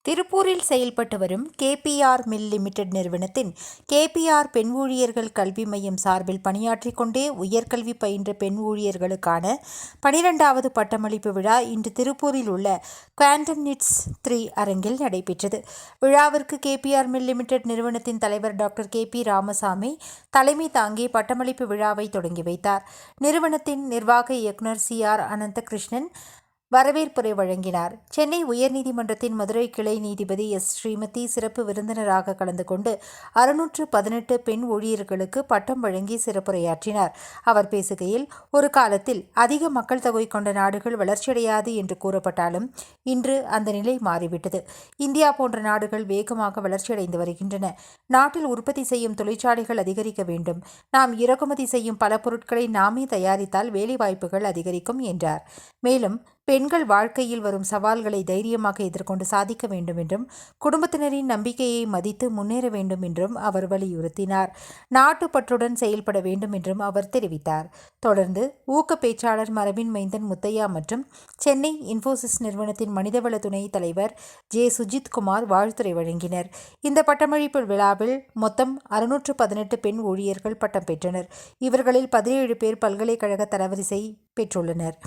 திருப்பூரில் செயல்பட்டு வரும் கேபிஆர் மில் லிமிடெட் நிறுவனத்தின் கேபிஆர் பெண் ஊழியர்கள் கல்வி மையம் சார்பில் பணியாற்றிக் கொண்டே உயர்கல்வி பயின்ற பெண் ஊழியர்களுக்கான 12வது பட்டமளிப்பு விழா இன்று திருப்பூரில் உள்ள குவாண்டம் நிட்ஸ் 3 அரங்கில் நடைபெற்றது. விழாவிற்கு கேபிஆர் மில் லிமிடெட் நிறுவனத்தின் தலைவர் டாக்டர் கே.பி. ராமசாமி தலைமை தாங்கி பட்டமளிப்பு விழாவை தொடங்கி வைத்தார். நிறுவனத்தின் நிர்வாக இயக்குநர் சி.ஆர். அனந்தகிருஷ்ணன் வரவேற்புரை வழங்கினார். சென்னை உயர்நீதிமன்றத்தின் மதுரை கிளை நீதிபதி எஸ். ஸ்ரீமதி சிறப்பு விருந்தினராக கலந்து கொண்டு 618 பெண் ஊழியர்களுக்கு பட்டம் வழங்கி சிறப்புரையாற்றினார். அவர் பேசுகையில், ஒரு காலத்தில் அதிக மக்கள் தொகை கொண்ட நாடுகள் வளர்ச்சியடையாது என்று கூறப்பட்டாலும் இன்று அந்த நிலை மாறிவிட்டது. இந்தியா போன்ற நாடுகள் வேகமாக வளர்ச்சியடைந்து வருகின்றன. நாட்டில் உற்பத்தி செய்யும் தொழிற்சாலைகள் அதிகரிக்க வேண்டும். நாம் இறக்குமதி செய்யும் பல பொருட்களை நாமே தயாரித்தால் வேலைவாய்ப்புகள் அதிகரிக்கும் என்றார். மேலும் பெண்கள் வாழ்க்கையில் வரும் சவால்களை தைரியமாக எதிர்கொண்டு சாதிக்க வேண்டும் என்றும் குடும்பத்தினரின் நம்பிக்கையை மதித்து முன்னேற வேண்டும் என்றும் அவர் வலியுறுத்தினார். நாட்டுப்பற்றுடன் செயல்பட வேண்டும் என்றும் அவர் தெரிவித்தார். தொடர்ந்து ஊக்க பேச்சாளர் மரபின் மைந்தன் முத்தையா மற்றும் சென்னை இன்ஃபோசிஸ் நிறுவனத்தின் மனிதவள துணை தலைவர் ஜே. சுஜித்குமார் வாழ்த்துரை வழங்கினர். இந்த பட்டமளிப்பு விழாவில் மொத்தம் 618 பெண் ஊழியர்கள் பட்டம் பெற்றனர். இவர்களில் 17 பேர் பல்கலைக்கழக தரவரிசை பெற்றுள்ளனர்.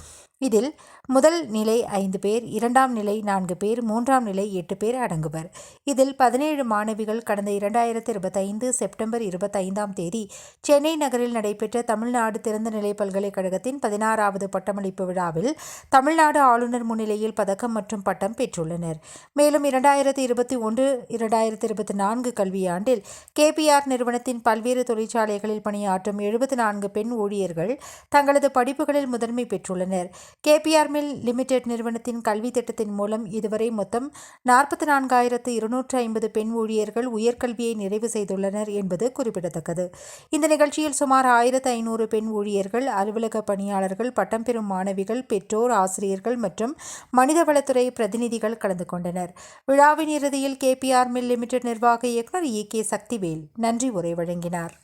இதில் முதல் நிலை 5 பேர், 2ஆம் நிலை 4 பேர், 3ஆம் நிலை 8 பேர் அடங்குவர். இதில் 17 மாணவிகள் கடந்த 2025 செப்டம்பர் 25ஆம் தேதி சென்னை நகரில் நடைபெற்ற தமிழ்நாடு திறந்தநிலை பல்கலைக்கழகத்தின் 16வது பட்டமளிப்பு விழாவில் தமிழ்நாடு ஆளுநர் முன்னிலையில் பதக்கம் மற்றும் பட்டம் பெற்றுள்ளனர். மேலும் 2021-2024 கல்வியாண்டில் கேபிஆர் நிறுவனத்தின் பல்வேறு தொழிற்சாலைகளில் பணியாற்றும் 74 பெண் ஊழியர்கள் தங்களது படிப்புகளில் முதன்மை பெற்றுள்ளனர். கேபிஆர் மில் லிமிடெட் நிறுவனத்தின் கல்வி திட்டத்தின் மூலம் இதுவரை மொத்தம் 44,250 பெண் ஊழியர்கள் உயர்கல்வியை நிறைவு செய்துள்ளனர் என்பது குறிப்பிடத்தக்கது. இந்த நிகழ்ச்சியில் சுமார் 1,500 பெண் ஊழியர்கள், அலுவலக பணியாளர்கள், பட்டம் பெறும் மாணவிகள், பெற்றோர், ஆசிரியர்கள் மற்றும் மனிதவளத்துறை பிரதிநிதிகள் கலந்து கொண்டனர். விழாவின் இறுதியில் கேபிஆர் மில் லிமிடெட் நிர்வாக இயக்குநர் இ.கே. சக்திவேல் நன்றி உரை வழங்கினார்.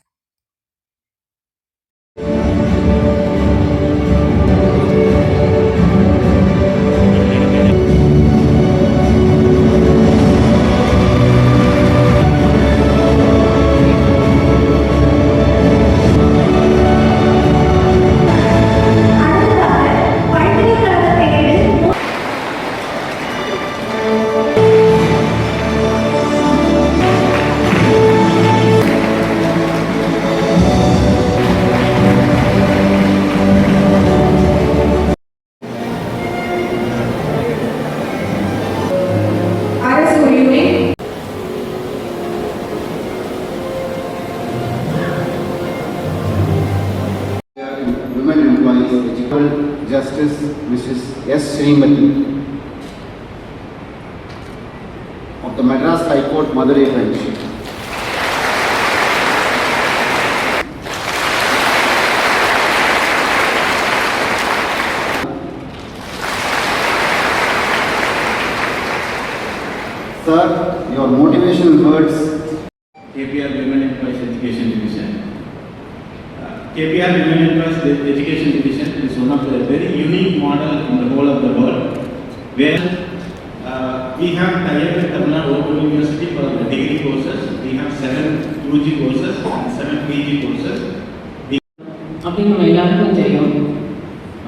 Justice Mrs. S. Srimati of the Madras High Court, Madurai Bench. Sir, your motivational words. KPR Women Employees Education Division. KPR Women Employees Education Division is one of the very unique model in the whole of the world, where we have tied with Tamil Nadu Open University for the degree courses. We have 7 UG courses and 7 PG courses. அப்படின்னு நம்ம எல்லாருக்கும் தெரியும்.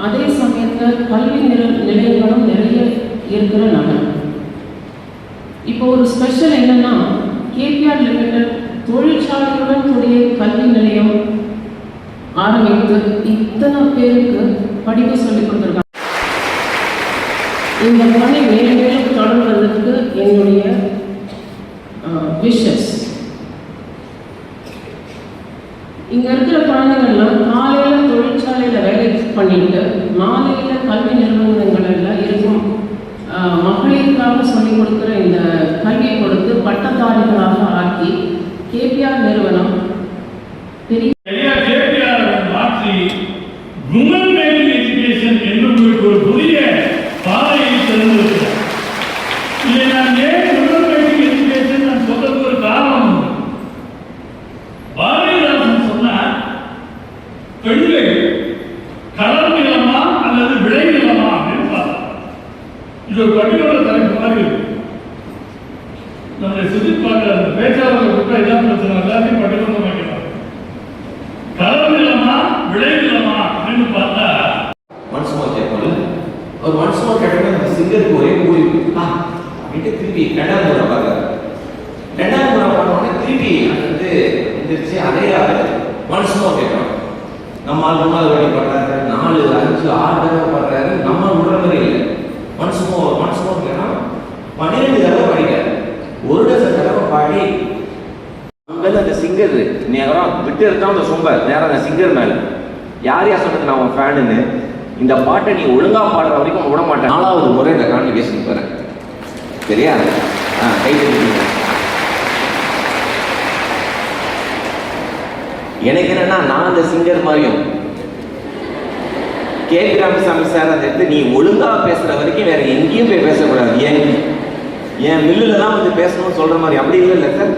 அதே சமயத்தில் கல்வி நிலையங்களும் நிறைய இருக்கிற நகரம். இப்போ ஒரு ஸ்பெஷல் என்னன்னா, கேபிஆர் லிமிடெட் தொழிற்சாலையுடன் கூடிய கல்வி நிலையம் ஆரம்பித்து இத்தனை பேருக்கு படிக்க சொல்லிக் கொடுத்துருக்காங்க. இந்த பணி மேலும் மேலும் தொடர்வதற்கு என்னுடைய விஷஸ். இங்கே இருக்கிற குழந்தைகள்லாம் காலையில் தொழிற்சாலையில் வேலை பண்ணிட்டு மாலையில் கல்வி நிறுவனங்களில் இருக்கும் மகளிருக்காக சொல்லிக் கொடுக்குற இந்த கல்வியை கொடுத்து பட்டதாரிகளாக ஆக்கி கேபிஆர் நிறுவனம் பெரிய உமன் மேல் எஜுகேஷன் என்று உங்களுக்கு ஒரு புதிய பாதையை திறந்திருக்கிறார். இதை நான் ஏன் உமன் மேல் எஜுகேஷன் நான் சொல்றது ஒரு காரணம் உண்டு. பாரதிதாசன் சொன்னார், பெண்கள் களம் நிலமா அல்லது விளை நிலமா அப்படின்னு பார்த்தா இது ஒரு பட்டியலோட தலைப்பு மாதிரி இருக்கு. நம்முடைய சுஜித் பார்க்குற அந்த பேச்சாளர்கள் கூட்டம் இதான் பிரச்சனை, எல்லாத்தையும் பட்டுக்கொண்டு வைக்கலாம். களம் இல்லமா விளைவு இல்லமா அப்படின்னு பார்த்தா மனசுமா கேட்பாரு. அவர் மனசுமா கேட்டோம்னா அந்த சிங்கருக்கு ஒரே கூலி அப்படின்ட்டு திருப்பி ரெண்டாவது முறை பார்க்குறாரு. ரெண்டாவது முறை பார்த்தோன்னே திருப்பி வந்து எந்திரிச்சு அதே ஆள் மனசுமா கேட்கணும். நம்ம ஆள் 3வது வாட்டி படுறாரு, 4, 5, 6 தடவை படுறாரு. நம்ம விடுற மாதிரி இல்லை. மனசுமா கேட்கணும். 12 தடவை படிக்கிறார். ஒரு டசன் தடவை பாடி அங்கே அந்த சிங்கர் நேரம் விட்டு இருந்தால் அந்த சொம்ப நேரம் அந்த சிங்கர் மேலே யார் சொன்னது நான் உன் ஃபேனுன்னு, இந்த பாட்டை நீ ஒழுங்கா பாடுற வரைக்கும் விட மாட்டேன். 4வது முறை இந்த கான்வெகேஷன் போகிறேன். சரியா? கை தட்டிங்க. எனக்கு என்னன்னா நான் அந்த சிங்கர் மாதிரியும் கே. ராமசாமி சார் அந்த இடத்துல நீ ஒழுங்கா பேசுற வரைக்கும் வேற எங்கேயும் போய் பேசக்கூடாது, என் மில்லுல தான் வந்து பேசணும்னு சொல்ற மாதிரி. அப்படி இல்லை சார்.